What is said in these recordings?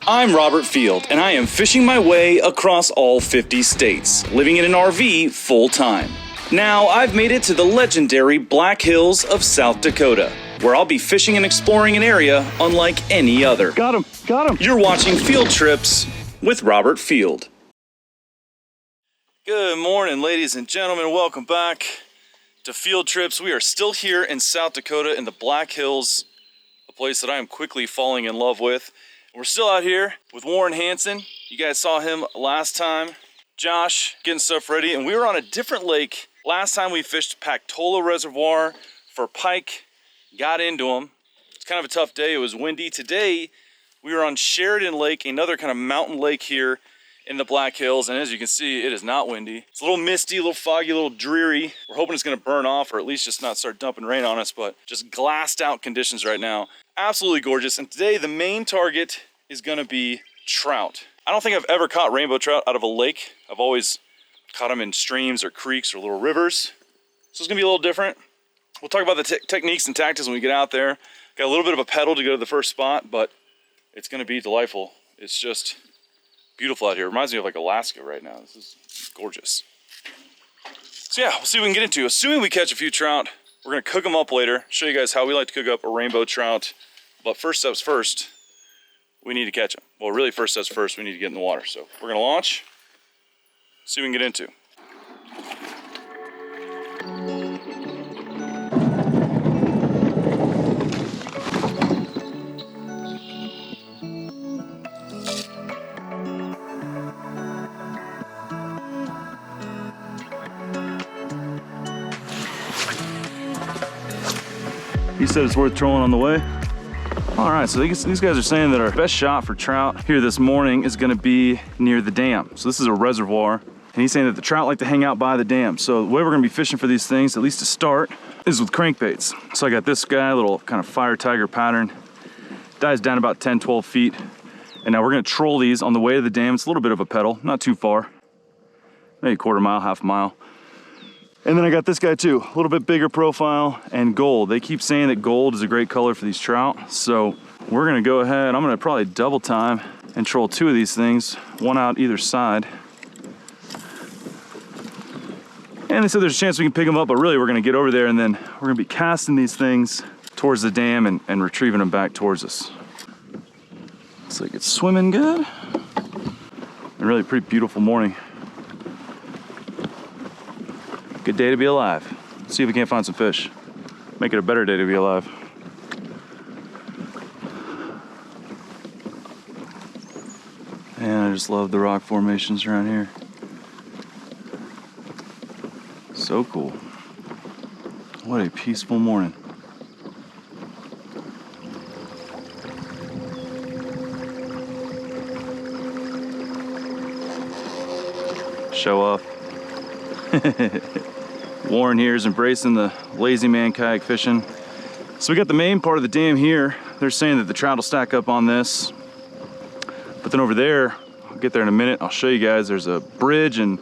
I'm Robert Field, and I am fishing my way across all 50 states, living in an RV full-time. Now, I've made it to the legendary Black Hills of South Dakota, where I'll be fishing and exploring an area unlike any other. Got him. You're watching Field Trips with Robert Field. Good morning, ladies and gentlemen. Welcome back to Field Trips. We are still here in South Dakota in the Black Hills, a place that I am quickly falling in love with. We're still out here with Warren Hansen. You guys saw him last time. Josh getting stuff ready, and we were on a different lake. Last time we fished Pactola Reservoir for pike, got into them. It's kind of a tough day, it was windy. Today, we were on Sheridan Lake, another kind of mountain lake here in the Black Hills, and as you can see, it is not windy. It's a little misty, a little foggy, a little dreary. We're hoping it's gonna burn off, or at least just not start dumping rain on us, but just glassed out conditions right now. Absolutely gorgeous, and today the main target is gonna be trout. I don't think I've ever caught rainbow trout out of a lake. I've always caught them in streams or creeks or little rivers. So it's gonna be a little different. We'll talk about the techniques and tactics when we get out there. Got a little bit of a pedal to go to the first spot, but it's gonna be delightful. It's just beautiful out here. It reminds me of like Alaska right now. This is gorgeous. So yeah, we'll see what we can get into. Assuming we catch a few trout, we're gonna cook them up later, show you guys how we like to cook up a rainbow trout. But first steps first, we need to catch them. Well, really first steps first, we need to get in the water. So we're gonna launch, see what we can get into. He said it's worth trolling on the way. All right, so these guys are saying that our best shot for trout here this morning is gonna be near the dam. So this is a reservoir, and he's saying that the trout like to hang out by the dam. So the way we're gonna be fishing for these things, at least to start, is with crankbaits. So I got this guy, a little kind of fire tiger pattern. Dives down about 10, 12 feet. And now we're gonna troll these on the way to the dam. It's a little bit of a pedal, not too far. Maybe a quarter mile, half a mile. And then I got this guy too, a little bit bigger profile and gold. They keep saying that gold is a great color for these trout. So we're gonna go ahead, I'm gonna probably double time and troll two of these things, one out either side. And they said there's a chance we can pick them up, but really we're gonna get over there and then we're gonna be casting these things towards the dam and retrieving them back towards us. Looks like it's swimming good. And really pretty beautiful morning. Good day to be alive. See if we can't find some fish. Make it a better day to be alive. And I just love the rock formations around here. So cool. What a peaceful morning. Show off. Warren here is embracing the lazy man kayak fishing. So we got the main part of the dam here. They're saying that the trout will stack up on this. But then over there, I'll get there in a minute, I'll show you guys, there's a bridge, and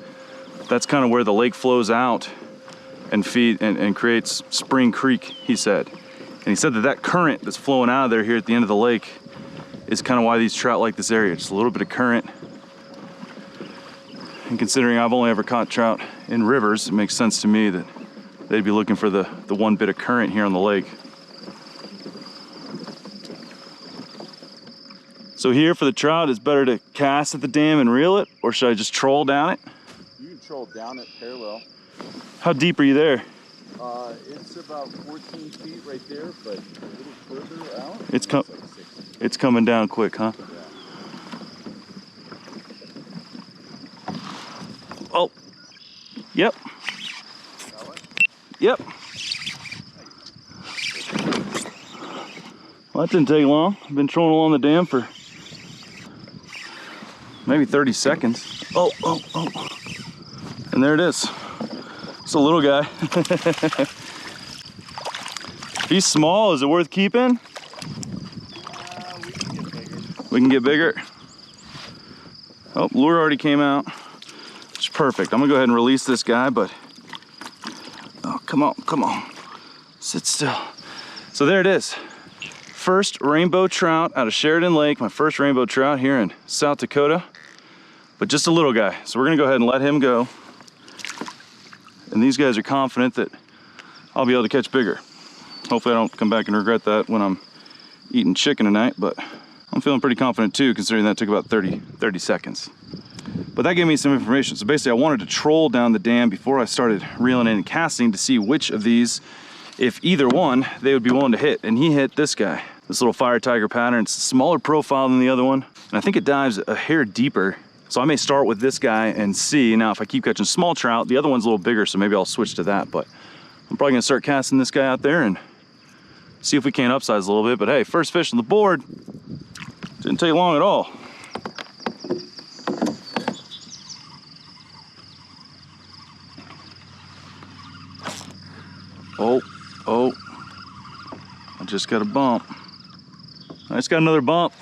that's kind of where the lake flows out and creates Spring Creek, he said. And he said that that current that's flowing out of there here at the end of the lake is kind of why these trout like this area. Just a little bit of current. And considering I've only ever caught trout in rivers, it makes sense to me that they'd be looking for the one bit of current here on the lake. So here for the trout, it's better to cast at the dam and reel it, or should I just troll down it? You can troll down it parallel. How deep are you there? It's about 14 feet right there, but a little further out. It's coming down quick, huh? Yeah. Oh, yep. Yep. Well, that didn't take long. I've been trolling along the dam for maybe 30 seconds. Oh. And there it is. It's a little guy. If he's small, is it worth keeping? We can get bigger. Oh, lure already came out. It's perfect. I'm gonna go ahead and release this guy, but oh, come on. Sit still. So there it is. first rainbow trout out of Sheridan Lake, my first rainbow trout here in South Dakota, but just a little guy. So we're gonna go ahead and let him go. And these guys are confident that I'll be able to catch bigger. Hopefully I don't come back and regret that when I'm eating chicken tonight, but I'm feeling pretty confident too, considering that took about 30 seconds. But that gave me some information. So basically I wanted to troll down the dam before I started reeling in and casting to see which of these, if either one, they would be willing to hit. And he hit this guy, this little fire tiger pattern. It's a smaller profile than the other one. And I think it dives a hair deeper. So I may start with this guy and see. Now if I keep catching small trout, the other one's a little bigger, so maybe I'll switch to that. But I'm probably gonna start casting this guy out there and see if we can't upsize a little bit. But hey, first fish on the board. Didn't take long at all. Oh, I just got a bump. I just got another bump.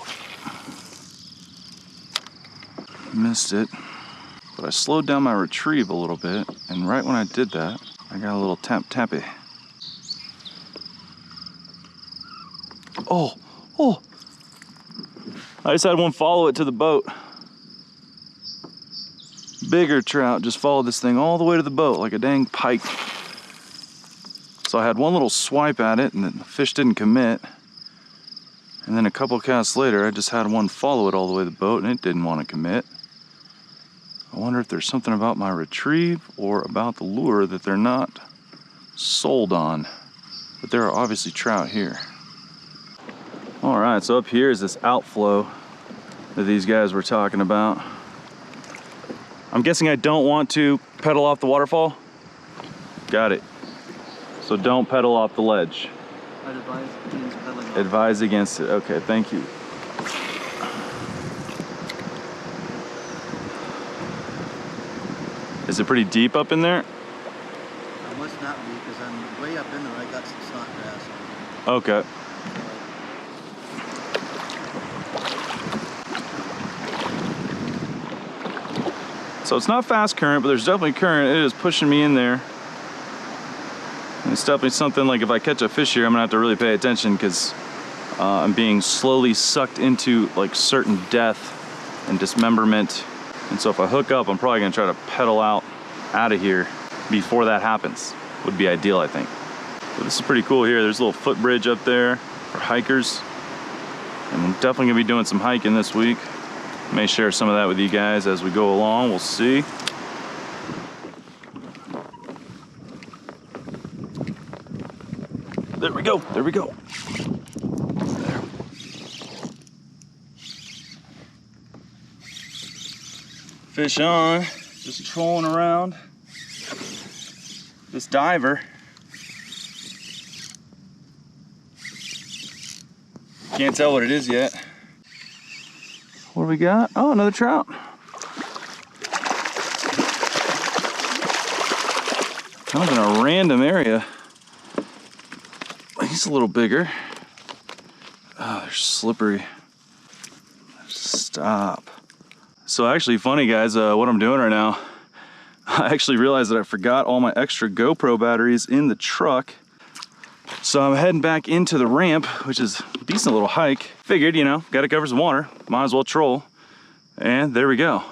Missed it, but I slowed down my retrieve a little bit, and right when I did that, I got a little tappy. Oh, I just had one follow it to the boat. Bigger trout just followed this thing all the way to the boat like a dang pike. So I had one little swipe at it and the fish didn't commit. And then a couple casts later, I just had one follow it all the way to the boat and it didn't want to commit. I wonder if there's something about my retrieve or about the lure that they're not sold on. But there are obviously trout here. All right, so up here is this outflow that these guys were talking about. I'm guessing I don't want to pedal off the waterfall. Got it. So don't pedal off the ledge. I'd advise against pedaling off. Advise against it. Okay, thank you. Is it pretty deep up in there? It must not be because I'm way up in there. I got some snodgrass on there. Okay. So it's not fast current, but there's definitely current. It is pushing me in there. And it's definitely something like if I catch a fish here, I'm gonna have to really pay attention because I'm being slowly sucked into like certain death and dismemberment. And so if I hook up, I'm probably gonna try to pedal out of here before that happens. Would be ideal, I think. But this is pretty cool here. There's a little footbridge up there for hikers. And I'm definitely gonna be doing some hiking this week. May share some of that with you guys as we go along. We'll see. There we go. There we go. There. Fish on. Just trolling around. This diver. Can't tell what it is yet. What do we got? Oh, another trout. Kind of in a random area. He's a little bigger. Oh, they're slippery. Stop. So actually, funny guys, what I'm doing right now, I actually realized that I forgot all my extra GoPro batteries in the truck. So I'm heading back into the ramp, which is a decent little hike. Figured, you know, gotta cover some water. Might as well troll. And there we go.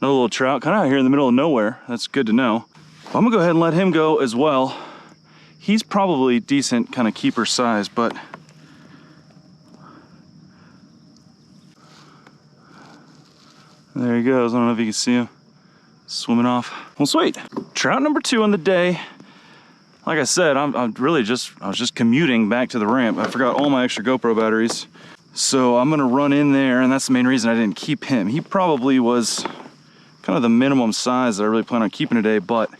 Another little trout, kind of out here in the middle of nowhere. That's good to know. I'm gonna go ahead and let him go as well. He's probably decent kind of keeper size, but there he goes. I don't know if you can see him swimming off. Well, sweet. Trout number 2 on the day. Like I said, I was just commuting back to the ramp. I forgot all my extra GoPro batteries. So I'm gonna run in there, and that's the main reason I didn't keep him. He probably was kind of the minimum size that I really plan on keeping today, but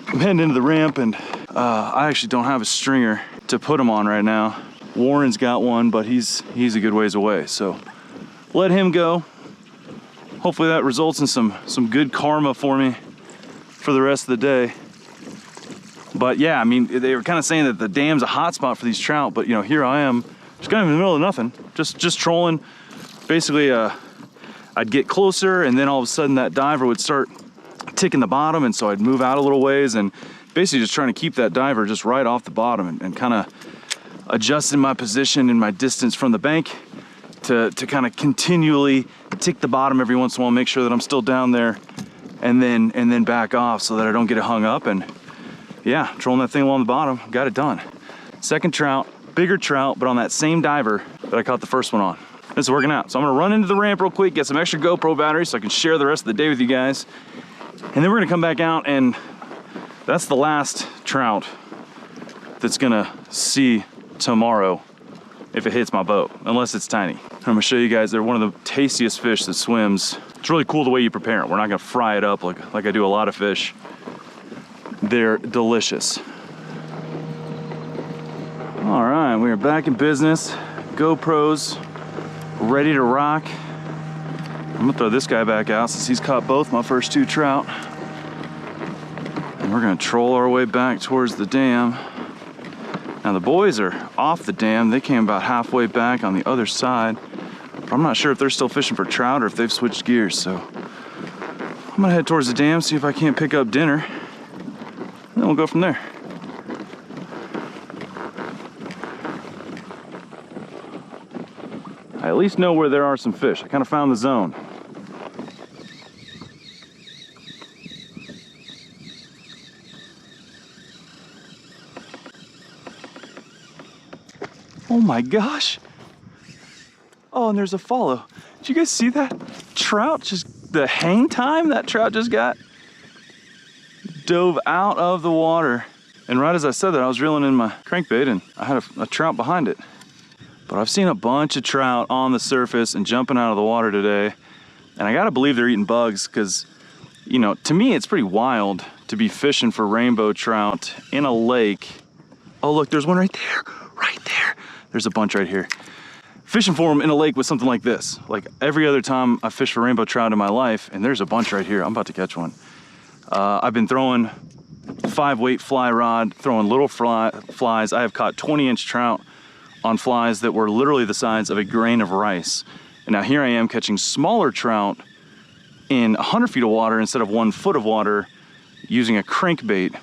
I'm heading into the ramp, and I actually don't have a stringer to put him on right now. Warren's got one, but he's a good ways away. So let him go. Hopefully that results in some good karma for me for the rest of the day. But yeah, I mean, they were kind of saying that the dam's a hot spot for these trout, but you know, here I am, just kind of in the middle of nothing, just trolling. Basically, I'd get closer, and then all of a sudden that diver would start ticking the bottom, and so I'd move out a little ways, and basically just trying to keep that diver just right off the bottom and kind of adjusting my position and my distance from the bank to kind of continually tick the bottom every once in a while, make sure that I'm still down there, and then back off so that I don't get it hung up. And yeah, trolling that thing along the bottom, got it done. Second trout, bigger trout, but on that same diver that I caught the first one on. This is working out. So I'm gonna run into the ramp real quick, get some extra GoPro batteries so I can share the rest of the day with you guys. And then we're gonna come back out, and that's the last trout that's gonna see tomorrow if it hits my boat, unless it's tiny. I'm gonna show you guys, they're one of the tastiest fish that swims. It's really cool the way you prepare it. We're not gonna fry it up like I do a lot of fish. They're delicious. All right, we are back in business. GoPros ready to rock. I'm gonna throw this guy back out since he's caught both my first 2 trout. And we're gonna troll our way back towards the dam. Now the boys are off the dam. They came about halfway back on the other side. But I'm not sure if they're still fishing for trout or if they've switched gears. So I'm gonna head towards the dam, see if I can't pick up dinner. And then we'll go from there. I at least know where there are some fish. I kind of found the zone. Oh my gosh. Oh, and there's a follow. Did you guys see that? Trout, just the hang time that trout just got. Dove out of the water. And right as I said that, I was reeling in my crankbait and I had a trout behind it. But I've seen a bunch of trout on the surface and jumping out of the water today. And I gotta believe they're eating bugs because, you know, to me it's pretty wild to be fishing for rainbow trout in a lake. Oh look, there's one right there, right there. There's a bunch right here. Fishing for them in a lake with something like this. Like every other time I fished for rainbow trout in my life, and there's a bunch right here. I'm about to catch one. I've been throwing 5-weight fly rod, throwing little flies. I have caught 20-inch trout on flies that were literally the size of a grain of rice. And now here I am catching smaller trout in 100 feet of water instead of 1 foot of water using a crankbait.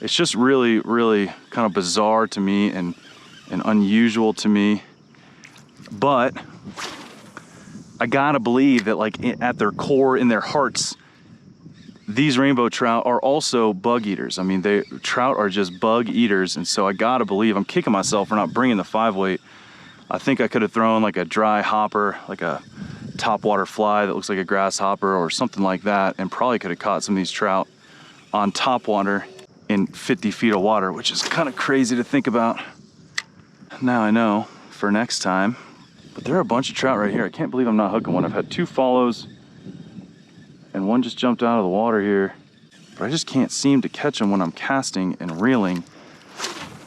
It's just really, really kind of bizarre to me and unusual to me. But I gotta believe that, like, at their core, in their hearts, these rainbow trout are also bug eaters. I mean, trout are just bug eaters, and so I gotta believe, I'm kicking myself for not bringing the 5-weight. I think I could have thrown like a dry hopper, like a topwater fly that looks like a grasshopper or something like that, and probably could have caught some of these trout on topwater in 50 feet of water, which is kind of crazy to think about. Now I know for next time. But there are a bunch of trout right here. I can't believe I'm not hooking one. I've had 2 follows and one just jumped out of the water here. But I just can't seem to catch them when I'm casting and reeling.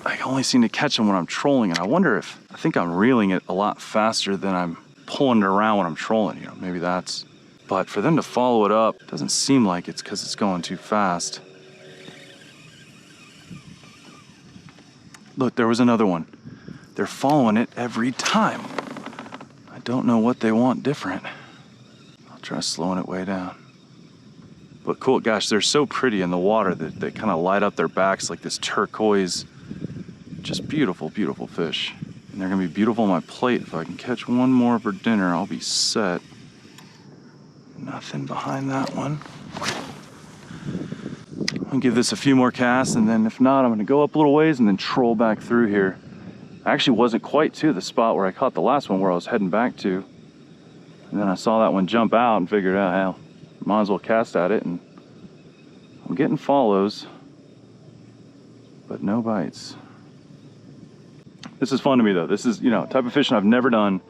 I only seem to catch them when I'm trolling, and I wonder if, I think I'm reeling it a lot faster than I'm pulling it around when I'm trolling, you know, maybe that's. But for them to follow it up, it doesn't seem like it's because it's going too fast. Look, there was another one. They're following it every time. I don't know what they want different. I'll try slowing it way down. But cool, gosh, they're so pretty in the water that they kind of light up their backs like this turquoise. Just beautiful, beautiful fish. And they're gonna be beautiful on my plate. If I can catch one more for dinner, I'll be set. Nothing behind that one. I'll give this a few more casts, and then if not, I'm gonna go up a little ways and then troll back through here. I actually wasn't quite to the spot where I caught the last one where I was heading back to. And then I saw that one jump out and figured out, hell, might as well cast at it. And I'm getting follows, but no bites. This is fun to me though. This is, you know, type of fishing I've never done.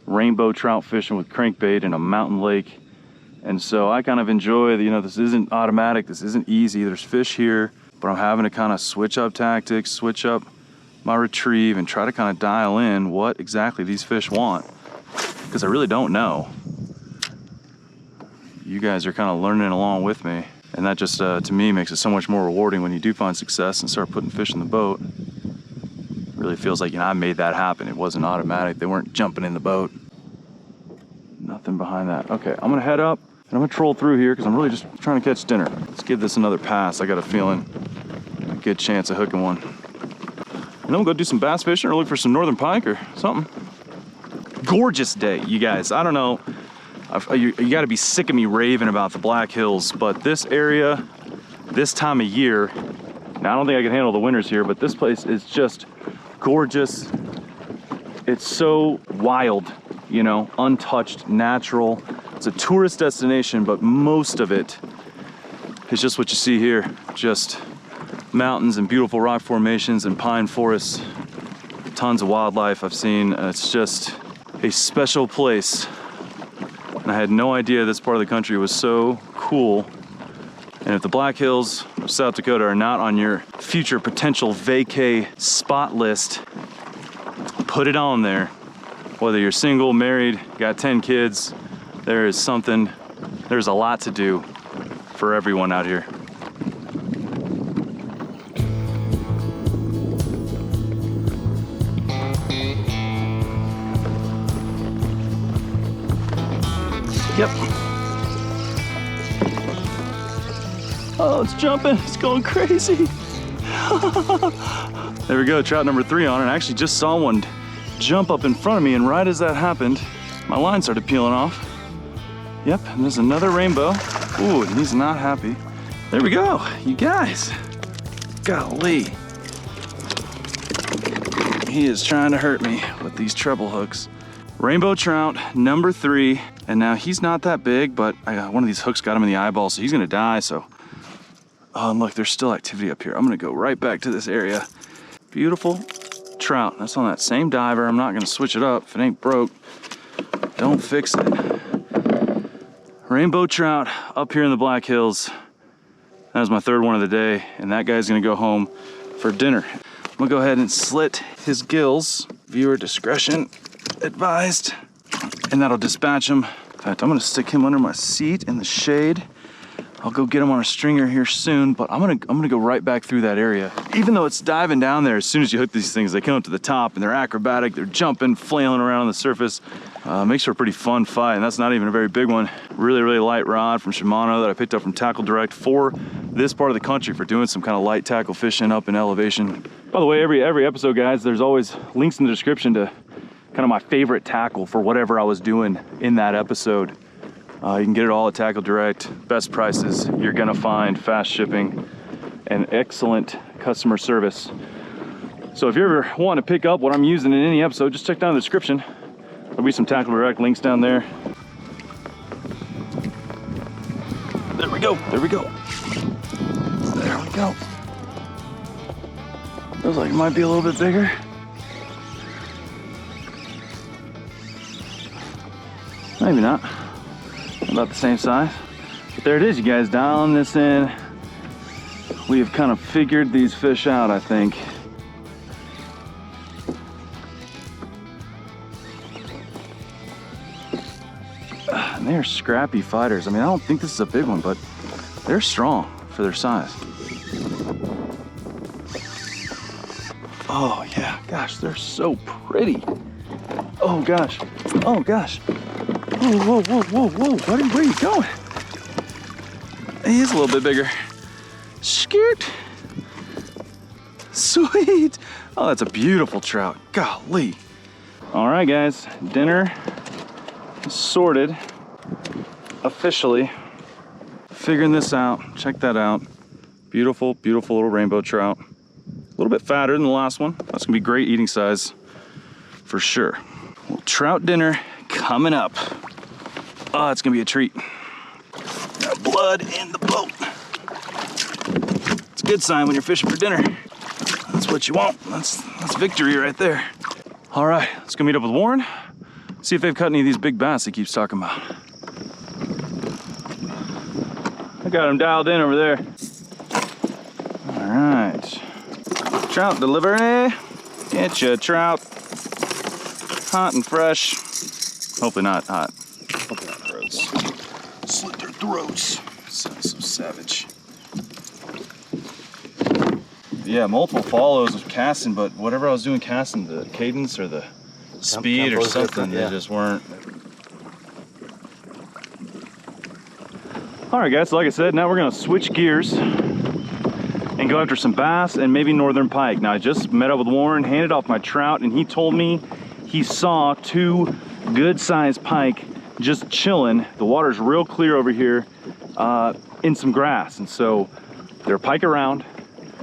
Rainbow trout fishing with crankbait in a mountain lake. And so I kind of enjoy the, you know, this isn't automatic, this isn't easy. There's fish here, but I'm having to kind of switch up tactics, switch up my retrieve, and try to kind of dial in what exactly these fish want, because I really don't know. You guys are kind of learning along with me, and that just to me makes it so much more rewarding when you do find success and start putting fish in the boat. It really feels like, you know, I made that happen. It wasn't automatic. They weren't jumping in the boat. Nothing behind that. Okay, I'm gonna head up and I'm gonna troll through here because I'm really just trying to catch dinner. Let's give this another pass. I got a feeling a good chance of hooking one. then we'll go do some bass fishing or look for some northern pike or something. Gorgeous day, you guys. I don't know, you gotta be sick of me raving about the Black Hills, but this area, this time of year, now I don't think I can handle the winters here, but this place is just gorgeous. It's so wild, you know, untouched, natural. It's a tourist destination, but most of it is just what you see here. Just mountains and beautiful rock formations and pine forests. Tons of wildlife I've seen. It's just a special place. And I had no idea this part of the country was so cool. And if the Black Hills of South Dakota are not on your future potential vacay spot list, put it on there. Whether you're single, married, got 10 kids, there's a lot to do for everyone out here. Yep. Oh, it's jumping, it's going crazy. There we go, trout number 3 on it. I actually just saw one jump up in front of me, and right as that happened, my line started peeling off. Yep, and there's another rainbow. Ooh, and he's not happy. There we go, you guys. Golly. He is trying to hurt me with these treble hooks. Rainbow trout, number 3, and now he's not that big, but one of these hooks got him in the eyeball, so he's gonna die, so. Oh, and look, there's still activity up here. I'm gonna go right back to this area. Beautiful trout, that's on that same diver. I'm not gonna switch it up. If it ain't broke, don't fix it. Rainbow trout up here in the Black Hills. That was my 3rd one of the day, and that guy's gonna go home for dinner. I'm gonna go ahead and slit his gills. Viewer discretion advised, and that'll dispatch him. In fact, I'm gonna stick him under my seat in the shade. I'll go get him on a stringer here soon, but I'm gonna go right back through that area. Even though it's diving down there, as soon as you hook these things, they come up to the top and they're acrobatic, they're jumping, flailing around on the surface. Makes for a pretty fun fight, and that's not even a very big one. Really, really light rod from Shimano that I picked up from Tackle Direct for this part of the country for doing some kind of light tackle fishing up in elevation. By the way, every episode, guys, there's always links in the description to kind of my favorite tackle for whatever I was doing in that episode. You can get it all at Tackle Direct, best prices you're gonna find, fast shipping, and excellent customer service. So if you ever want to pick up what I'm using in any episode, just check down the description. There'll be some Tackle Direct links down there. There we go, there we go. There we go. Looks like it might be a little bit bigger. Maybe not. About the same size. But there it is, you guys. Dialing this in. We have kind of figured these fish out, I think. And they're scrappy fighters. I mean, I don't think this is a big one, but they're strong for their size. Oh yeah, gosh, they're so pretty. Oh gosh, oh gosh. Whoa, whoa, whoa, whoa, whoa, buddy, where are you going? He is a little bit bigger. Skirt. Sweet. Oh, that's a beautiful trout. Golly. All right, guys, dinner is sorted officially. Figuring this out, check that out. Beautiful, beautiful little rainbow trout. A little bit fatter than the last one. That's gonna be great eating size for sure. Well, trout dinner coming up. Oh, it's gonna be a treat. Got blood in the boat. It's a good sign when you're fishing for dinner. That's what you want. That's victory right there. All right, let's go meet up with Warren. See if they've caught any of these big bass he keeps talking about. I got him dialed in over there. All right. Trout delivery. Get you a trout. Hot and fresh. Hopefully not hot. Hopefully not gross. Slit their throats. Sounds so savage. Yeah, multiple follows of casting, but whatever I was doing casting, the cadence or the speed or something, they just weren't. All right, guys, so like I said, now we're gonna switch gears and go after some bass and maybe northern pike. Now I just met up with Warren, handed off my trout, and he told me he saw 2 good sized pike just chilling. The water's real clear over here in some grass, and so there are pike around.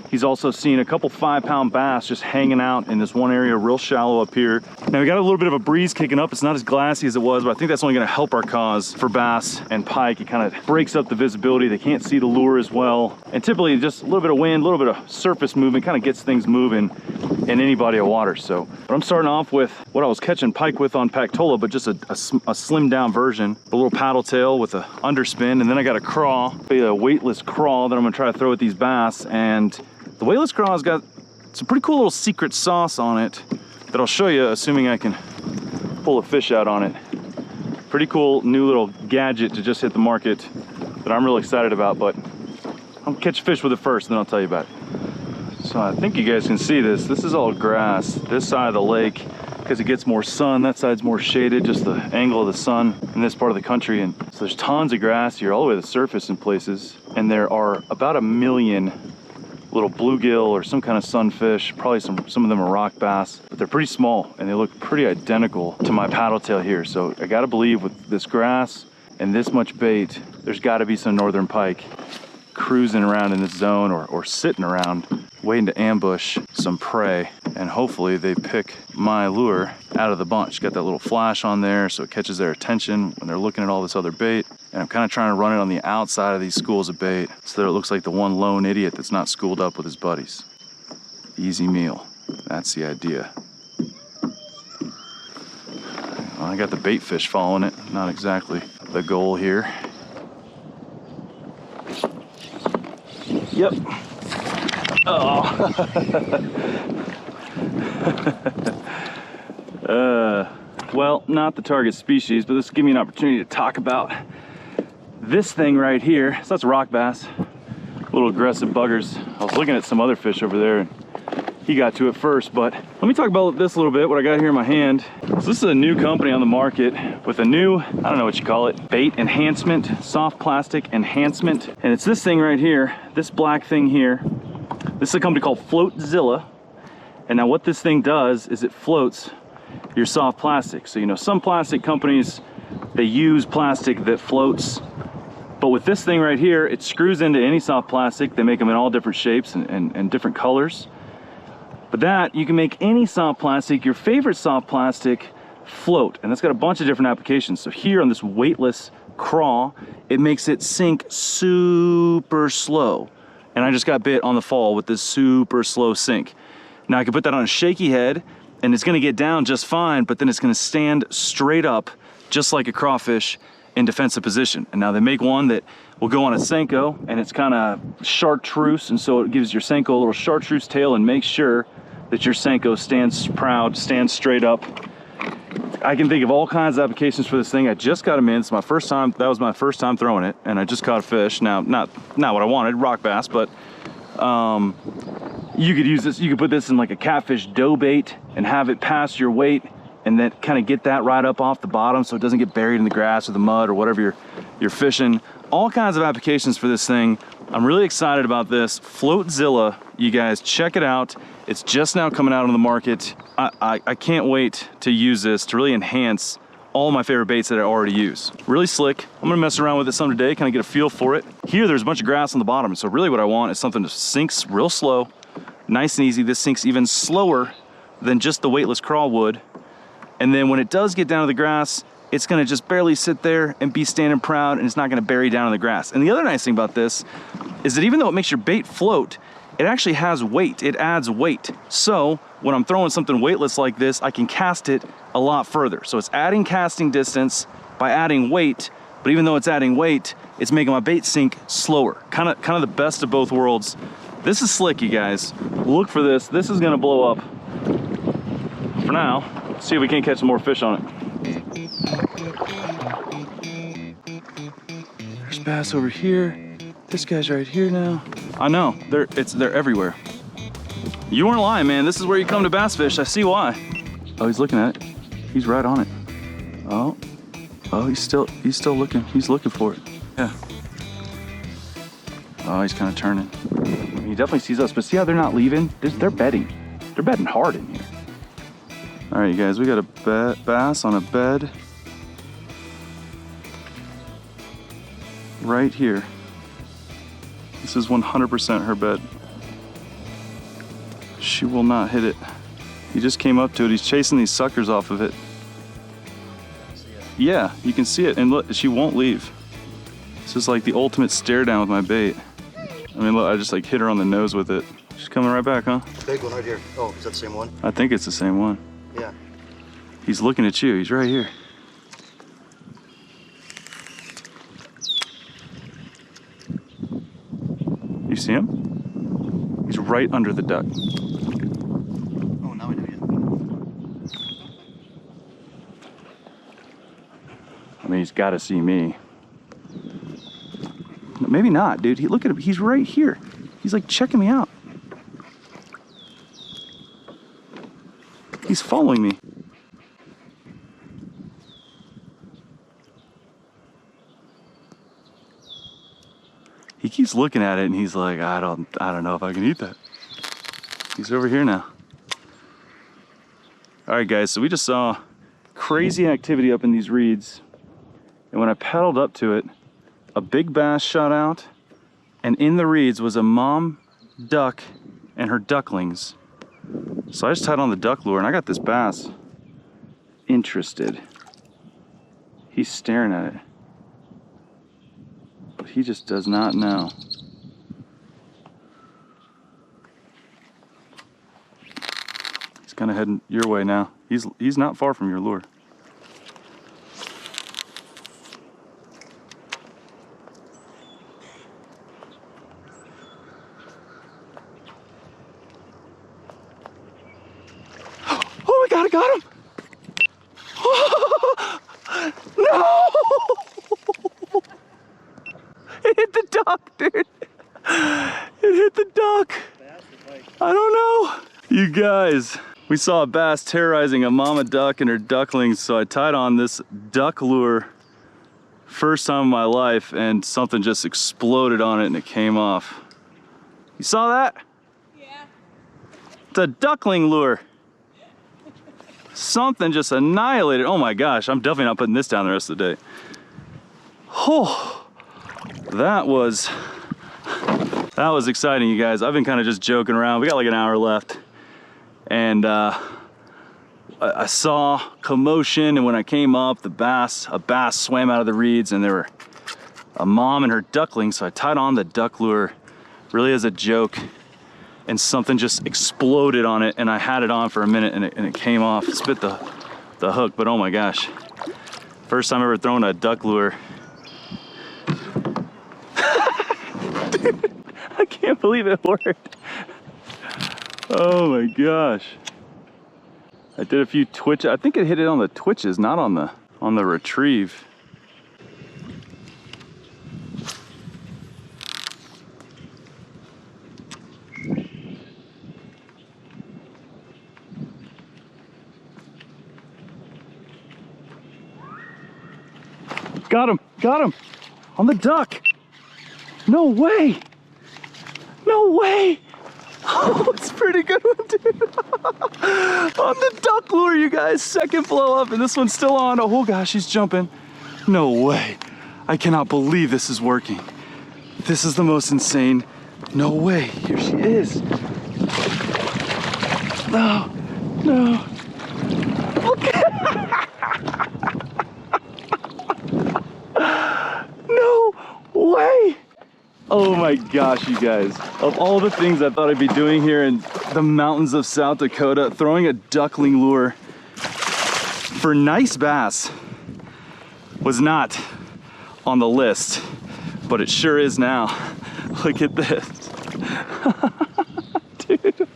He's also seen a couple 5-pound bass just hanging out in this one area, real shallow up here. Now we got a little bit of a breeze kicking up. It's not as glassy as it was, but I think that's only gonna help our cause for bass and pike. It kind of breaks up the visibility. They can't see the lure as well. And typically just a little bit of wind, a little bit of surface movement kind of gets things moving in any body of water. So, but I'm starting off with what I was catching pike with on Pactola, but just a slimmed down version. A little paddle tail with a underspin, and then I got a craw, a weightless craw that I'm gonna try to throw at these bass. And the weightless craw's got some pretty cool little secret sauce on it that I'll show you, assuming I can pull a fish out on it. Pretty cool new little gadget to just hit the market that I'm really excited about, but I'll catch fish with it first, and then I'll tell you about it. So I think you guys can see this. This is all grass. This side of the lake, because it gets more sun, that side's more shaded, just the angle of the sun in this part of the country. And so there's tons of grass here, all the way to the surface in places. And there are about 1 million little bluegill or some kind of sunfish, probably some of them are rock bass, but they're pretty small and they look pretty identical to my paddle tail here. So I gotta believe with this grass and this much bait, there's gotta be some northern pike cruising around in this zone or sitting around waiting to ambush some prey, and hopefully they pick my lure out of the bunch. Got that little flash on there so it catches their attention when they're looking at all this other bait. And I'm kind of trying to run it on the outside of these schools of bait so that it looks like the one lone idiot that's not schooled up with his buddies. Easy meal. That's the idea. Well, I got the bait fish following it. Not exactly the goal here. Yep. Oh. Well, not the target species, but this will give me an opportunity to talk about this thing right here. So that's a rock bass, little aggressive buggers. I was looking at some other fish over there and he got to it first, but let me talk about this a little bit, what I got here in my hand. So this is a new company on the market with a new, I don't know what you call it, bait enhancement, soft plastic enhancement. And it's this thing right here, this black thing here. This is a company called Floatzilla. And now what this thing does is it floats your soft plastic. So, you know, some plastic companies, they use plastic that floats, but with this thing right here, it screws into any soft plastic. They make them in all different shapes and different colors. But that, you can make any soft plastic, your favorite soft plastic, float. And that's got a bunch of different applications. So here on this weightless craw, it makes it sink super slow. And I just got bit on the fall with this super slow sink. Now I can put that on a shaky head and it's gonna get down just fine, but then it's gonna stand straight up just like a crawfish in defensive position. And now they make one that will go on a Senko, and it's kind of chartreuse, and so it gives your Senko a little chartreuse tail and makes sure that your Senko stands proud, stands straight up. I can think of all kinds of applications for this thing. I just got them in. It's my first time. That was my first time throwing it, and I just caught a fish. Now, not what I wanted, rock bass, but you could use this. You could put this in like a catfish dough bait and have it pass your weight, and then kind of get that right up off the bottom so it doesn't get buried in the grass or the mud or whatever you're fishing. All kinds of applications for this thing. I'm really excited about this. Floatzilla, you guys, check it out. It's just now coming out on the market. I can't wait to use this to really enhance all my favorite baits that I already use. Really slick. I'm gonna mess around with it some today, kind of get a feel for it. Here, there's a bunch of grass on the bottom, so really what I want is something that sinks real slow, nice and easy. This sinks even slower than just the weightless crawl would. And then when it does get down to the grass, it's gonna just barely sit there and be standing proud, and it's not gonna bury down in the grass. And the other nice thing about this is that even though it makes your bait float, it actually has weight, it adds weight. So when I'm throwing something weightless like this, I can cast it a lot further. So it's adding casting distance by adding weight, but even though it's adding weight, it's making my bait sink slower. Kind of the best of both worlds. This is slick, you guys. Look for this. This is gonna blow up. For now, let's see if we can't catch some more fish on it. There's bass over here. This guy's right here now. I know, they're everywhere. You weren't lying, man. This is where you come to bass fish. I see why. Oh, he's looking at it. He's right on it. Oh, he's still looking. He's looking for it. Yeah. Oh, he's kind of turning. He definitely sees us, but see how they're not leaving? They're bedding. They're bedding hard in here. All right, you guys, we got a bass on a bed right here. This is 100% her bed. She will not hit it. He just came up to it. He's chasing these suckers off of it. Yeah, you can see it. And look, she won't leave. This is like the ultimate stare down with my bait. I mean, look, I just like hit her on the nose with it. She's coming right back, huh? Big one right here. Oh, is that the same one? I think it's the same one. Yeah. He's looking at you. He's right here. You see him? He's right under the duck. Oh, now I do, yeah. I mean, he's got to see me. Maybe not, dude. Look at him. He's right here. He's like checking me out. He's following me. He keeps looking at it and he's like, I don't know if I can eat that. He's over here now. All right, guys, so we just saw crazy activity up in these reeds. And when I paddled up to it, a big bass shot out, and in the reeds was a mom duck and her ducklings. So I just tied on the duck lure and I got this bass interested. He's staring at it, but he just does not know. He's kind of heading your way now. He's not far from your lure. Oh my God, I got him! No! It hit the duck, dude. It hit the duck. I don't know. You guys, we saw a bass terrorizing a mama duck and her ducklings, so I tied on this duck lure first time in my life, and something just exploded on it and it came off. You saw that? Yeah. It's a duckling lure. Something just annihilated. Oh my gosh, I'm definitely not putting this down the rest of the day. Oh, that was exciting, you guys. I've been kind of just joking around. We got like an hour left. And I saw commotion, and when I came up, a bass swam out of the reeds, and there were a mom and her ducklings, so I tied on the duck lure really as a joke, and something just exploded on it, and I had it on for a minute, and it came off, spit the hook, but oh my gosh. First time ever throwing a duck lure. Dude, I can't believe it worked. Oh my gosh. I did a few twitch. I think it hit it on the twitches, not on the retrieve. Got him, on the duck. No way, no way. Oh, it's a pretty good one, dude. On the duck lure, you guys, second blow up, and this one's still on. Oh gosh, he's jumping. No way, I cannot believe this is working. This is the most insane, no way, here she is. No, no. Okay. No way! Oh my gosh, you guys. Of all the things I thought I'd be doing here in the mountains of South Dakota, throwing a duckling lure for nice bass was not on the list, but it sure is now. Look at this. Dude,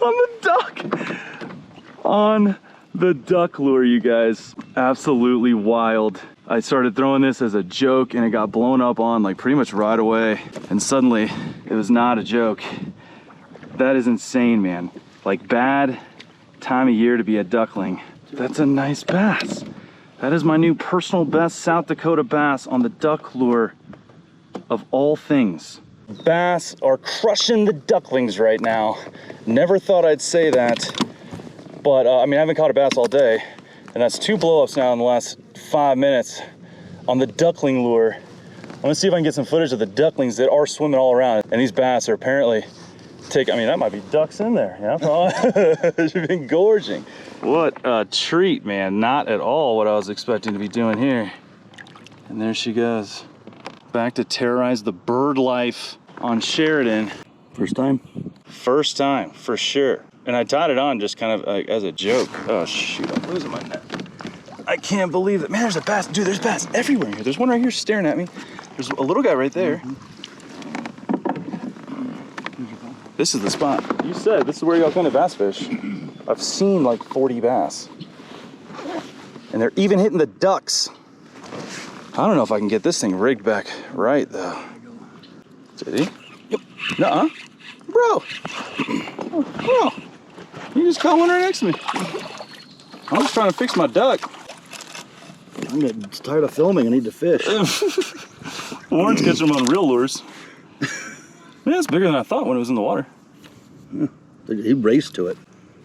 on the duck. On the duck lure, you guys. Absolutely wild. I started throwing this as a joke and it got blown up on like pretty much right away. And suddenly it was not a joke. That is insane, man. Like, bad time of year to be a duckling. That's a nice bass. That is my new personal best South Dakota bass on the duck lure of all things. Bass are crushing the ducklings right now. Never thought I'd say that, but I mean, I haven't caught a bass all day, and that's 2 blow-ups now in the last 5 minutes on the duckling lure. I'm gonna see if I can get some footage of the ducklings that are swimming all around, and these bass are apparently I mean, that might be ducks in there, yeah? They've been gorging. What a treat, man. Not at all what I was expecting to be doing here. And there she goes. Back to terrorize the bird life on Sheridan. First time? First time, for sure. And I tied it on just kind of like as a joke. Oh shoot, I'm losing my net. I can't believe it. Man, there's a bass. Dude, there's bass everywhere here. There's one right here staring at me. There's a little guy right there. This is the spot. You said this is where y'all kind of bass fish. I've seen like 40 bass. And they're even hitting the ducks. I don't know if I can get this thing rigged back right though. Did he? Yep. Nuh-uh. Bro. Bro. You just caught one right next to me. I'm just trying to fix my duck. I'm getting tired of filming. I need to fish. Warren's catching them on real lures. Man, it's bigger than I thought when it was in the water. He raced to it.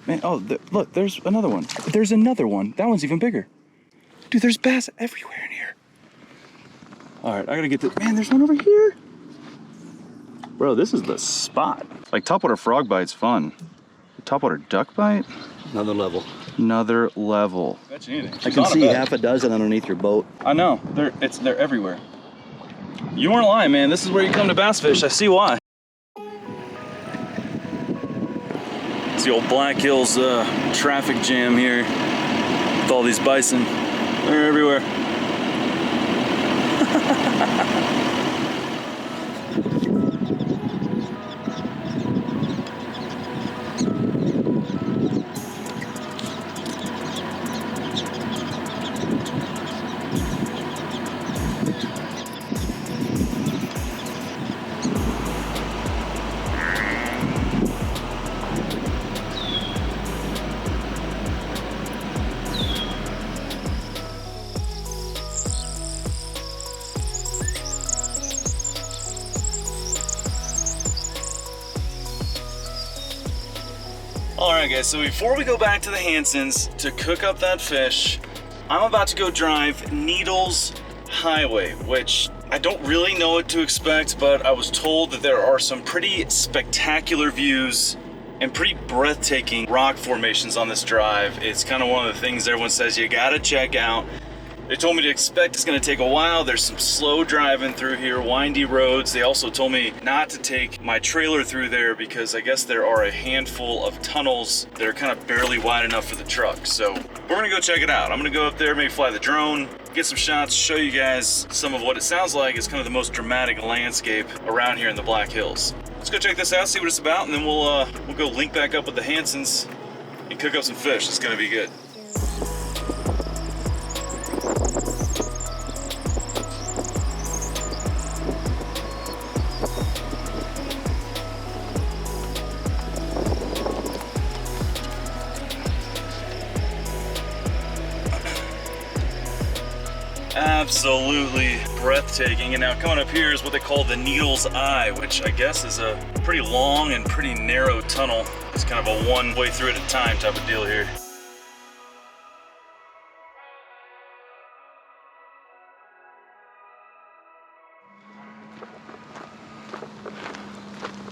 Man, oh, look, there's another one. There's another one. That one's even bigger. Dude, there's bass everywhere in here. All right, I gotta get this. Man, there's one over here. Bro, this is the spot. Like topwater frog bite's fun. Topwater duck bite? Another level. Another level. I can see half a dozen underneath your boat. I know, they're everywhere. You weren't lying, man. This is where you come to bass fish. I see why. It's the old Black Hills traffic jam here with all these bison. They're everywhere. All right, guys, so before we go back to the Hansons to cook up that fish, I'm about to go drive Needles Highway, which I don't really know what to expect, but I was told that there are some pretty spectacular views and pretty breathtaking rock formations on this drive. It's kind of one of the things everyone says you gotta check out. They told me to expect it's gonna take a while. There's some slow driving through here, windy roads. They also told me not to take my trailer through there because I guess there are a handful of tunnels that are kind of barely wide enough for the truck. So we're gonna go check it out. I'm gonna go up there, maybe fly the drone, get some shots, show you guys some of what it sounds like is kind of the most dramatic landscape around here in the Black Hills. Let's go check this out, see what it's about, and then we'll go link back up with the Hansons and cook up some fish. It's gonna be good. Absolutely breathtaking. And now coming up here is what they call the Needles Eye, which I guess is a pretty long and pretty narrow tunnel. It's kind of a one way through at a time type of deal here.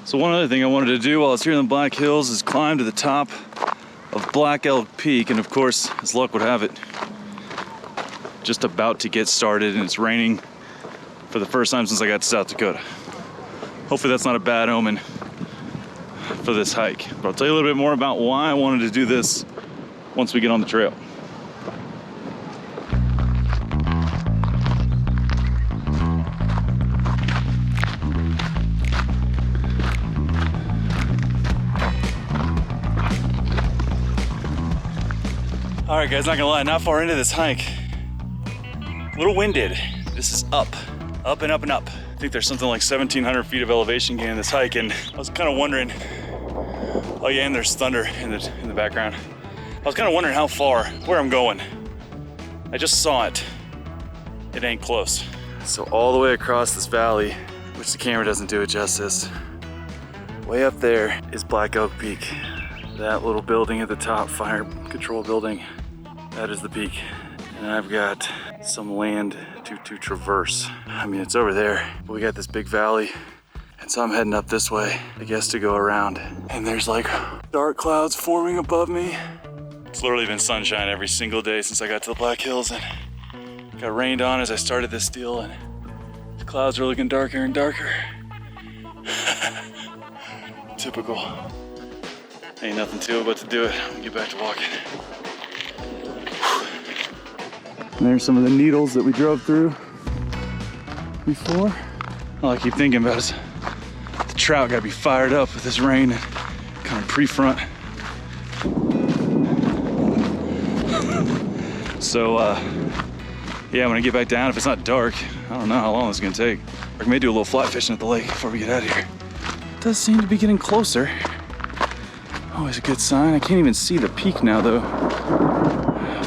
So one other thing I wanted to do while I was here in the Black Hills is climb to the top of Black Elk Peak, and of course, as luck would have it, just about to get started, and it's raining for the first time since I got to South Dakota. Hopefully that's not a bad omen for this hike. But I'll tell you a little bit more about why I wanted to do this once we get on the trail. All right, guys, not gonna lie, not far into this hike. A little winded. This is up and up and up. I think there's something like 1,700 feet of elevation gain in this hike, and I was kind of wondering, oh yeah, and there's thunder in the background. I was kind of wondering where I'm going. I just saw it. It ain't close. So all the way across this valley, which the camera doesn't do it justice. Way up there is Black Oak Peak. That little building at the top, fire control building, that is the peak. And I've got some land to traverse. I mean, it's over there, but we got this big valley. And so I'm heading up this way, I guess, to go around. And there's like dark clouds forming above me. It's literally been sunshine every single day since I got to the Black Hills, and got rained on as I started this deal, and the clouds are looking darker and darker. Typical. Ain't nothing to it but to do it. I'm gonna get back to walking. And there's some of the needles that we drove through before. All I keep thinking about is the trout gotta be fired up with this rain and kind of pre-front. So yeah, when I get back down, if it's not dark, I don't know how long it's gonna take. I may do a little fly fishing at the lake before we get out of here. It does seem to be getting closer. Always a good sign. I can't even see the peak now though,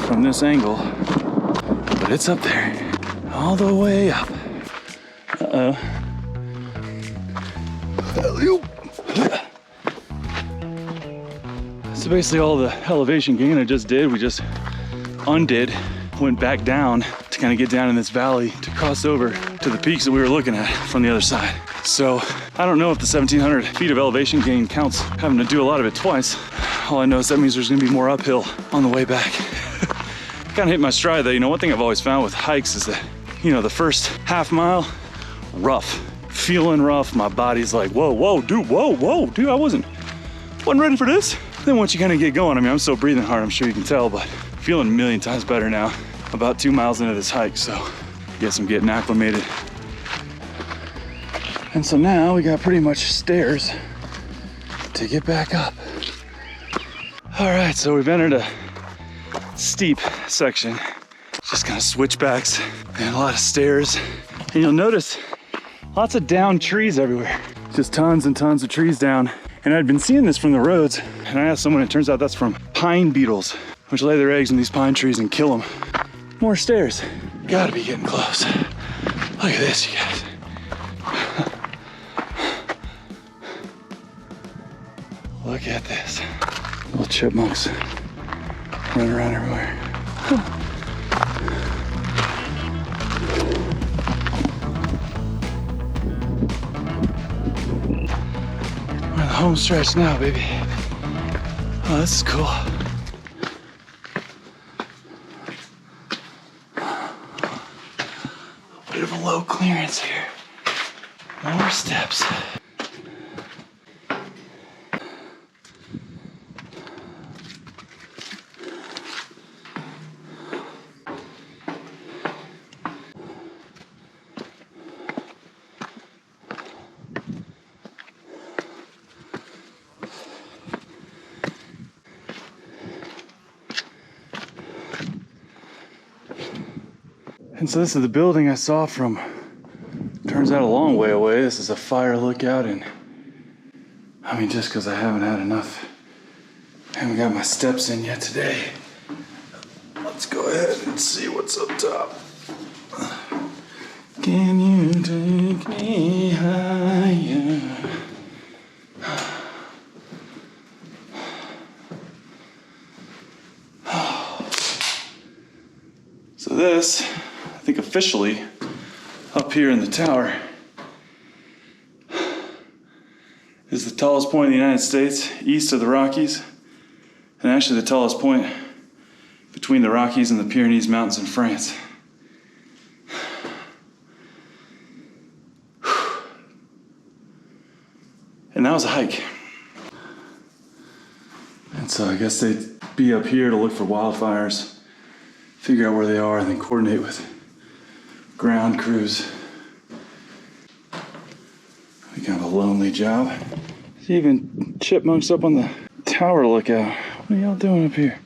from this angle. But it's up there, all the way up. Uh-oh. So basically all the elevation gain I just did, we just undid, went back down to kind of get down in this valley to cross over to the peaks that we were looking at from the other side. So I don't know if the 1,700 feet of elevation gain counts having to do a lot of it twice. All I know is that means there's gonna be more uphill on the way back. Kind of hit my stride though. You know, one thing I've always found with hikes is that, you know, the first half mile, rough, feeling rough. My body's like, whoa, dude, I wasn't ready for this. Then once you kind of get going, I mean, I'm still breathing hard, I'm sure you can tell, but feeling a million times better now, about 2 miles into this hike. So I guess I'm getting acclimated. And so now we got pretty much stairs to get back up. All right, so we've entered a steep section, just kind of switchbacks and a lot of stairs. And you'll notice lots of downed trees everywhere. Just tons and tons of trees down. And I'd been seeing this from the roads, and I asked someone, it turns out that's from pine beetles, which lay their eggs in these pine trees and kill them. More stairs. Gotta be getting close. Look at this, you guys. Look at this. Little chipmunks running around everywhere. We're in the home stretch now, baby. Oh, this is cool. Bit of a low clearance here. More steps. And so this is the building I saw from, turns out, a long way away. This is a fire lookout, and I mean, just because I haven't had enough, I haven't got my steps in yet today. Let's go ahead and see what's up top. Can you take me higher? So this, I think officially, up here in the tower, is the tallest point in the United States, east of the Rockies, and actually the tallest point between the Rockies and the Pyrenees Mountains in France. And that was a hike. And so I guess they'd be up here to look for wildfires, figure out where they are, and then coordinate with ground crews. Be kind of a lonely job. There's even chipmunks up on the tower lookout. What are y'all doing up here?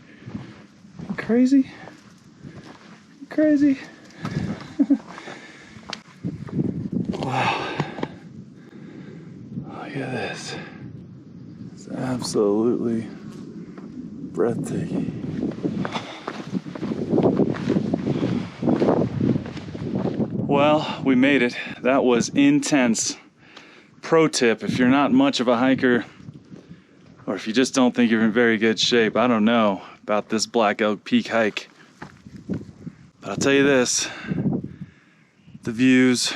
You crazy? You crazy? Wow. Look at this. It's absolutely breathtaking. Well, we made it. That was intense. pro tip, if you're not much of a hiker, or if you just don't think you're in very good shape, I don't know about this Black Elk Peak hike. But I'll tell you this, the views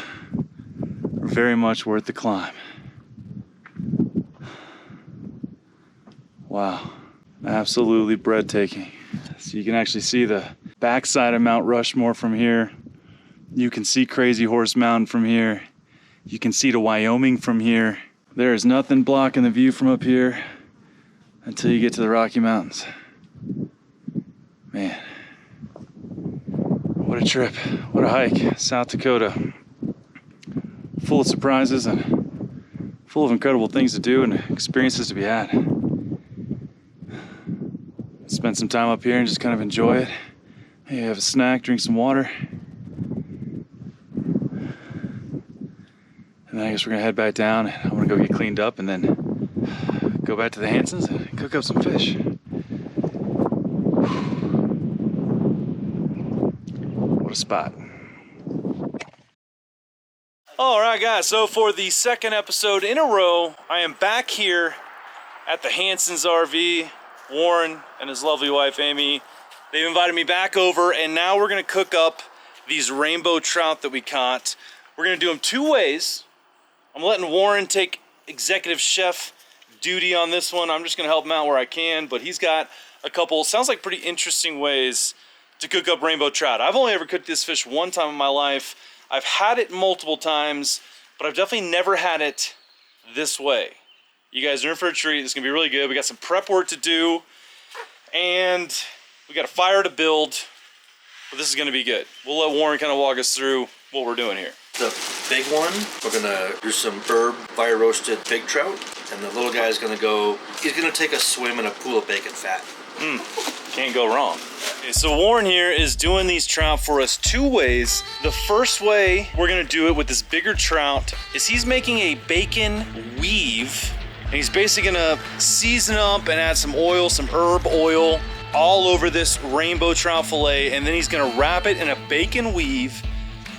are very much worth the climb. Wow, absolutely breathtaking. So you can actually see the backside of Mount Rushmore from here. You can see Crazy Horse Mountain from here. You can see to Wyoming from here. There is nothing blocking the view from up here until you get to the Rocky Mountains. Man, what a trip, what a hike. South Dakota, full of surprises and full of incredible things to do and experiences to be had. Spend some time up here and just kind of enjoy it. Hey, have a snack, drink some water. And then I guess we're gonna head back down. I'm gonna go get cleaned up and then go back to the Hansons and cook up some fish. What a spot. All right, guys, so for the second episode in a row, I am back here at the Hansons RV. Warren and his lovely wife, Amy, they've invited me back over, and now we're gonna cook up these rainbow trout that we caught. We're gonna do them two ways. I'm letting Warren take executive chef duty on this one. I'm just gonna help him out where I can, but he's got a couple, sounds like pretty interesting ways to cook up rainbow trout. I've only ever cooked this fish one time in my life. I've had it multiple times, but I've definitely never had it this way. You guys are in for a treat. It's gonna be really good. We got some prep work to do, and we got a fire to build, but this is gonna be good. We'll let Warren kind of walk us through what we're doing here. The big one, we're gonna do some herb fire roasted big trout, and the little guy's gonna go, he's gonna take a swim in a pool of bacon fat. Can't go wrong. Okay, so Warren here is doing these trout for us two ways. The first way we're gonna do it with this bigger trout is he's making a bacon weave, and he's basically gonna season up and add some oil, some herb oil, all over this rainbow trout fillet, and then he's gonna wrap it in a bacon weave,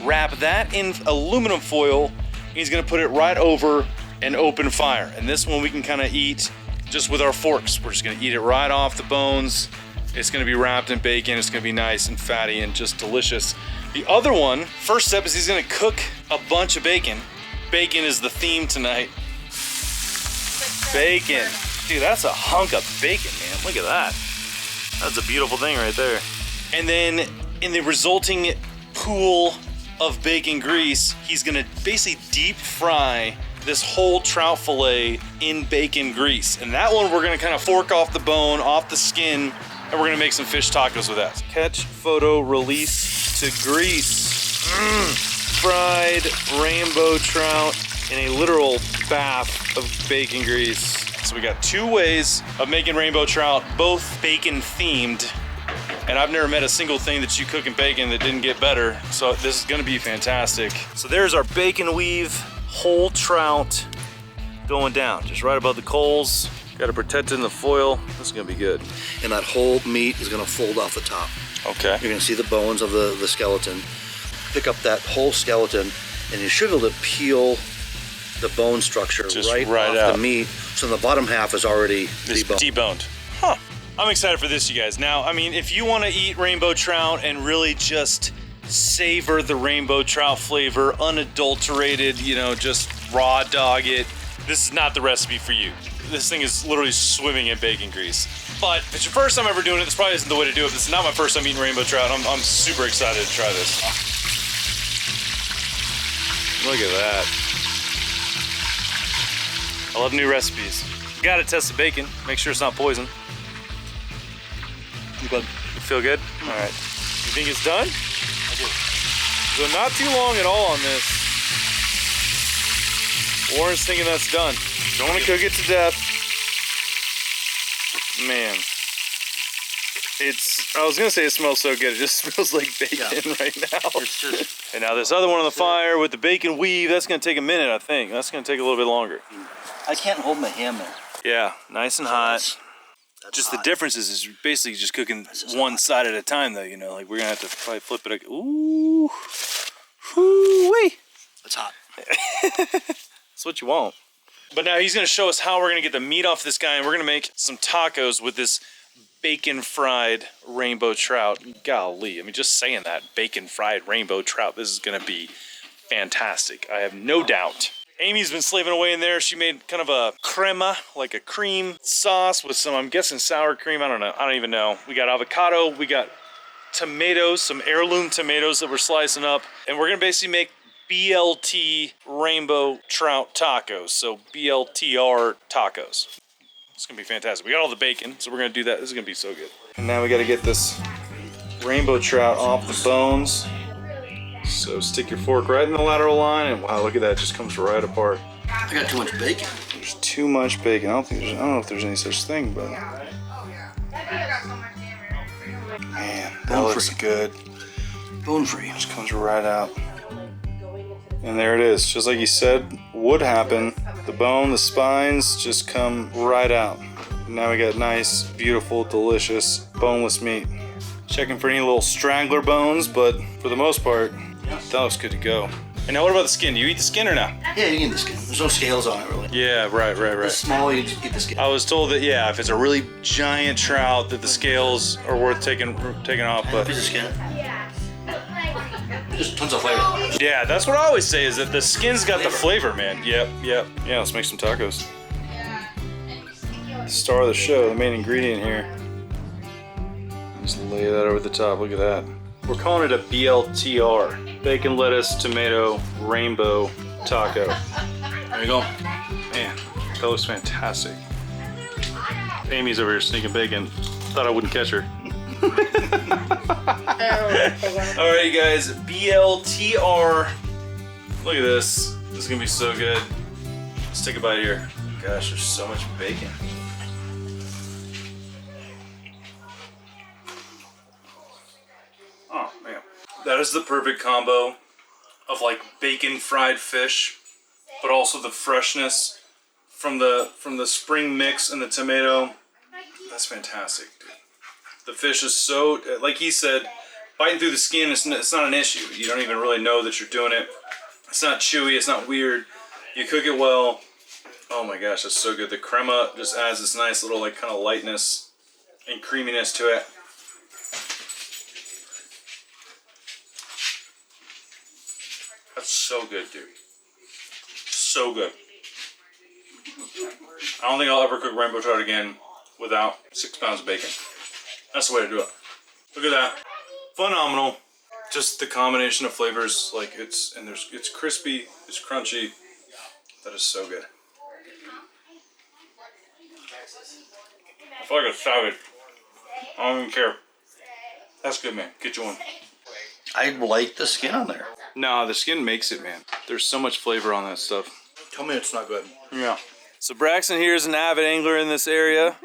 wrap that in aluminum foil, and he's gonna put it right over an open fire. And this one we can kind of eat just with our forks. We're just gonna eat it right off the bones. It's gonna be wrapped in bacon. It's gonna be nice and fatty and just delicious. The other one, first step is he's gonna cook a bunch of bacon. Bacon is the theme tonight. Bacon. Dude, that's a hunk of bacon, man. Look at that. That's a beautiful thing right there. And then in the resulting pool of bacon grease, he's gonna basically deep fry this whole trout fillet in bacon grease. And that one we're gonna kind of fork off the bone, off the skin, and we're gonna make some fish tacos with that. Catch, photo, release to grease. Fried rainbow trout in a literal bath of bacon grease. So we got two ways of making rainbow trout, both bacon themed. And I've never met a single thing that you cook in bacon that didn't get better. So this is gonna be fantastic. So there's our bacon weave, whole trout going down, just right above the coals. Got to protect it in the foil. This is gonna be good. And that whole meat is gonna fold off the top. Okay. You're gonna see the bones of the skeleton. Pick up that whole skeleton, and you should be able to peel the bone structure just right off out. the meat. So the bottom half is already deboned. Huh. I'm excited for this, you guys. Now, I mean, if you want to eat rainbow trout and really just savor the rainbow trout flavor, unadulterated, you know, just raw dog it, this is not the recipe for you. This thing is literally swimming in bacon grease. But if it's your first time ever doing it, this probably isn't the way to do it. This is not my first time eating rainbow trout. I'm super excited to try this. Look at that. I love new recipes. You gotta test the bacon, make sure it's not poison. Good. You feel good? All right. You think it's done? I do. So not too long at all on this. Warren's thinking that's done. Don't want to cook it to death. Man. I was gonna say it smells so good, it just smells like bacon right now. It's just... And now this other one on the fire with the bacon weave, that's gonna take a minute, I think. That's gonna take a little bit longer. I can't hold my hand there. Yeah, nice and hot. That's Just hot. the difference is basically just cooking one side at a time though, you know, like we're gonna have to probably flip it. Ooh. Whoo-wee. It's hot. That's what you want. But now he's gonna show us how we're gonna get the meat off this guy, and we're gonna make some tacos with this bacon fried rainbow trout. Golly, I mean, just saying that, bacon fried rainbow trout, this is gonna be fantastic. I have no doubt. Amy's been slaving away in there. She made kind of a crema, like a cream sauce with some, I'm guessing, sour cream. I don't know. I don't even know. We got avocado. We got tomatoes, some heirloom tomatoes that we're slicing up. And we're going to basically make BLT rainbow trout tacos. So BLTR tacos. It's going to be fantastic. We got all the bacon, so we're going to do that. This is going to be so good. And now we got to get this rainbow trout off the bones. So stick your fork right in the lateral line, and wow, look at that, it just comes right apart. I got too much bacon. There's too much bacon. I don't know if there's any such thing, but man, that looks good. Bone free. Just comes right out. And there it is, just like you said would happen. The bone, the spines just come right out. Now we got nice, beautiful, delicious, boneless meat. Checking for any little straggler bones, but for the most part, that looks good to go. And now what about the skin? Do you eat the skin or not? Yeah, you eat the skin. There's no scales on it, really. Yeah, right. The small, you eat the skin. I was told that, yeah, if it's a really giant trout, that the scales are worth taking off, but Piece of skin. Just tons of flavor. yeah, that's what I always say, is that the skin's got the flavor, man. Yep. Yeah, let's make some tacos. Star of the show, the main ingredient here. Just lay that over the top, look at that. We're calling it a BLTR. Bacon, lettuce, tomato, rainbow taco. There you go. Man, that looks fantastic. Amy's over here sneaking bacon. Thought I wouldn't catch her. Alright, you guys, BLTR. Look at this. This is gonna be so good. Let's take a bite here. Gosh, there's so much bacon. Oh man, that is the perfect combo of like bacon fried fish, but also the freshness from the spring mix and the tomato. That's fantastic, dude. The fish is so, like he said, biting through the skin, it's not an issue. You don't even really know that you're doing it. It's not chewy, it's not weird. You cook it well. Oh my gosh, that's so good. The crema just adds this nice little like kind of lightness and creaminess to it. That's so good, dude. So good. I don't think I'll ever cook rainbow trout again without 6 pounds of bacon. That's the way to do it. Look at that. Phenomenal. Just the combination of flavors, like it's crispy, it's crunchy. That is so good. I feel like a savage. I don't even care. That's good, man. Get you one. I like the skin on there. No, the skin makes it, man. There's so much flavor on that stuff. Tell me it's not good. Yeah. So Braxton here is an avid angler in this area,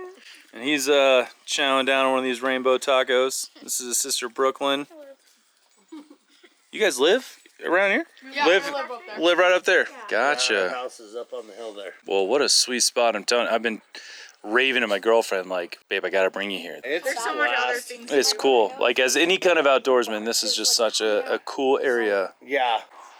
and he's chowing down on one of these rainbow tacos. This is his sister Brooklyn. You guys live around here? Yeah, we live up there. Live right up there. Gotcha. Our house is up on the hill there. Well, what a sweet spot. I'm telling you, I've been raving to my girlfriend, like, babe, I gotta bring you here. There's so much other things. It's cool. Like, as any kind of outdoorsman, this is just such a cool area. Yeah.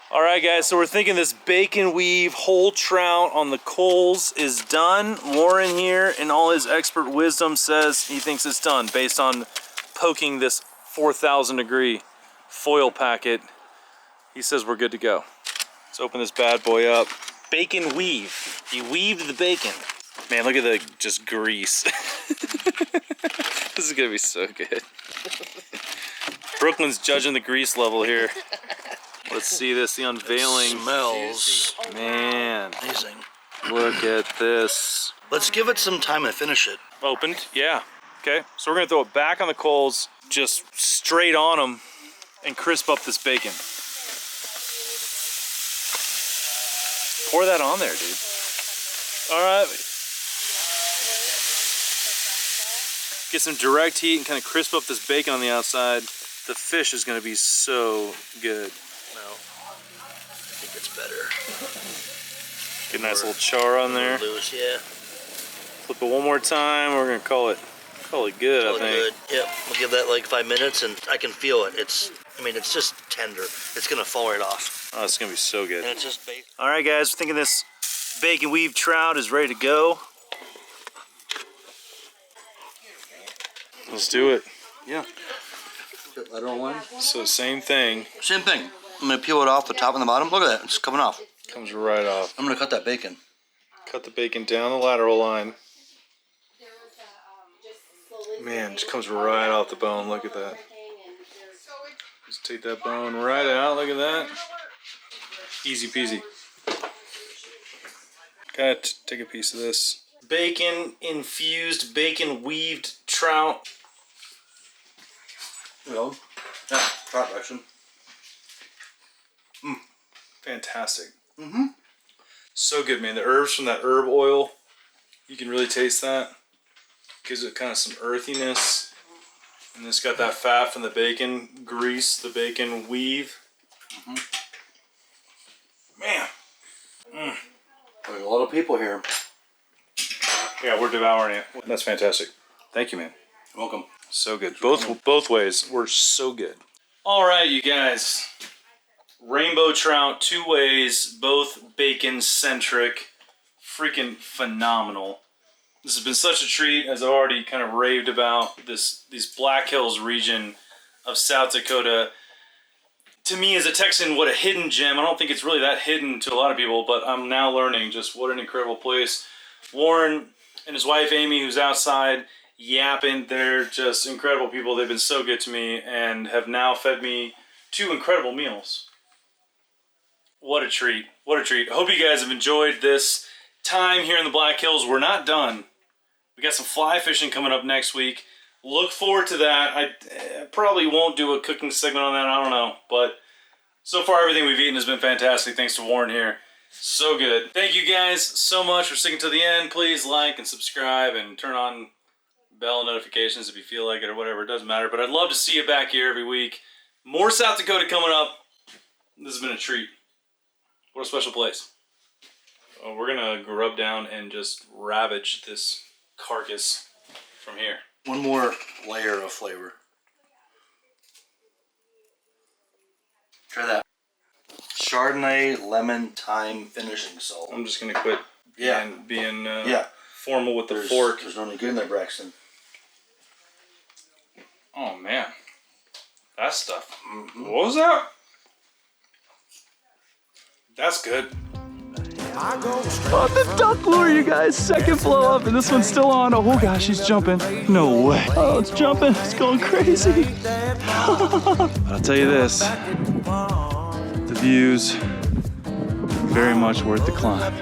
All right, guys, so we're thinking this bacon weave whole trout on the coals is done. Warren here, in all his expert wisdom, says he thinks it's done based on poking this 4,000 degree foil packet. He says we're good to go. Let's open this bad boy up. Bacon weave. He weaved the bacon. Man, look at the just grease. This is gonna be so good. Brooklyn's judging the grease level here. Let's see this, the unveiling. Smells. Man, Amazing. look at this. Let's give it some time to finish it. Opened, yeah. Okay, so we're gonna throw it back on the coals, just straight on them, and crisp up this bacon. Pour that on there, dude. All right. Get some direct heat and kind of crisp up this bacon on the outside. The fish is gonna be so good. No. I think it's better. Get a nice little char on there. Loose, yeah. Flip it one more time. We're gonna call it good, I think. Good. Yep. We'll give that like 5 minutes, and I can feel it. It's just tender. It's gonna fall right off. Oh, it's gonna be so good. And it's just bacon. All right, guys, we're thinking this Bacon weave trout is ready to go. Let's do it. Yeah. Put letter on one. So same thing. Same thing. I'm gonna peel it off the top and the bottom. Look at that, it's coming off. Comes right off. I'm gonna cut that bacon. Cut the bacon down the lateral line. Man, just comes right off the bone. Look at that. Just take that bone right out. Look at that. Easy peasy. Gotta take a piece of this. Bacon infused, bacon weaved trout. You know, yeah, trout action. Fantastic. Mm-hmm. So good, man. The herbs from that herb oil, you can really taste that. Gives it kind of some earthiness. And it's got that fat from the bacon grease, the bacon weave. Man. There's a lot of people here. Yeah, we're devouring it. That's fantastic. Thank you, man. You're welcome. So good. Both ways were so good. All right, you guys. Rainbow trout, 2 ways, both bacon-centric. Freaking phenomenal. This has been such a treat, as I've already kind of raved about. These Black Hills region of South Dakota. To me, as a Texan, what a hidden gem. I don't think it's really that hidden to a lot of people, but I'm now learning just what an incredible place. Warren and his wife, Amy, who's outside yapping, they're just incredible people. They've been so good to me and have now fed me 2 incredible meals. What a treat. What a treat. I hope you guys have enjoyed this time here in the Black Hills. We're not done. We got some fly fishing coming up next week. Look forward to that. I probably won't do a cooking segment on that. I don't know. But so far, everything we've eaten has been fantastic. Thanks to Warren here. So good. Thank you guys so much for sticking to the end. Please like and subscribe and turn on bell notifications if you feel like it or whatever. It doesn't matter. But I'd love to see you back here every week. More South Dakota coming up. This has been a treat. What a special place. Oh, we're going to rub down and just ravage this carcass from here. One more layer of flavor. Try that. Chardonnay, lemon, thyme finishing salt. I'm just going to quit being formal with the There's fork. There's no good in there, Braxton. Oh, man. That stuff. What was that? That's good. Oh, the duck lure, you guys. Second blow up, and this one's still on. Oh gosh, he's jumping. No way. Oh, it's jumping. It's going crazy. I'll tell you this. The view's very much worth the climb.